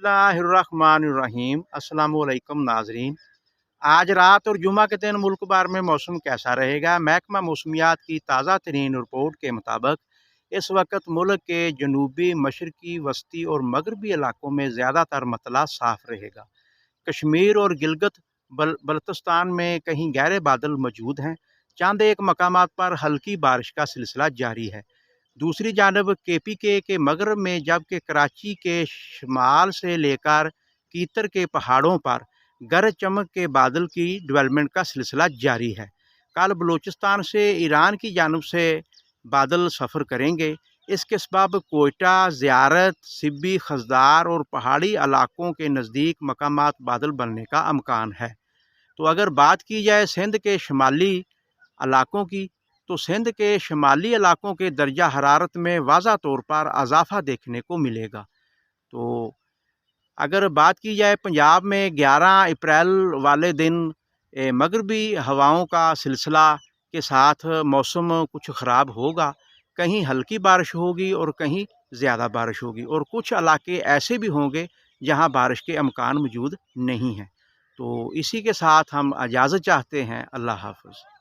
बिस्मिल्लाहिर्रहमानिर्रहीम। अस्सलाम वालेकुम नाजरीन। आज रात और जुमा के दिन मुल्क भर में मौसम कैसा रहेगा? महकमा मौसमियात की ताज़ा तरीन रिपोर्ट के मुताबिक इस वक्त मुल्क के जनूबी, मशरकी, वस्ती और मगरबी इलाकों में ज़्यादातर मतला साफ रहेगा। कश्मीर और गिलगित बल्तिस्तान में कहीं गहरे बादल मौजूद हैं। चंद एक मकामात पर हल्की बारिश का सिलसिला जारी है। दूसरी जानब केपीके के मगरब में, जबकि कराची के शुमाल से लेकर कीतर के पहाड़ों पर गरज चमक के बादल की डेवलपमेंट का सिलसिला जारी है। कल बलूचिस्तान से ईरान की जानब से बादल सफ़र करेंगे। इसके सबब कोयटा, ज़ियारत, सिब्बी, खजदार और पहाड़ी इलाकों के नज़दीक मकामात बादल बनने का अमकान है। तो अगर बात की जाए सिंध के शुमाली इलाकों की, तो सिंध के शुमाली इलाकों के दर्जा हरारत में वाज़ा तौर पर इजाफा देखने को मिलेगा। तो अगर बात की जाए पंजाब में 11 अप्रैल वाले दिन मगरबी हवाओं का सिलसिला के साथ मौसम कुछ ख़राब होगा। कहीं हल्की बारिश होगी और कहीं ज़्यादा बारिश होगी, और कुछ इलाके ऐसे भी होंगे जहां बारिश के अमकान मौजूद नहीं हैं। तो इसी के साथ हम इजाज़त चाहते हैं। अल्लाह हाफ़िज़।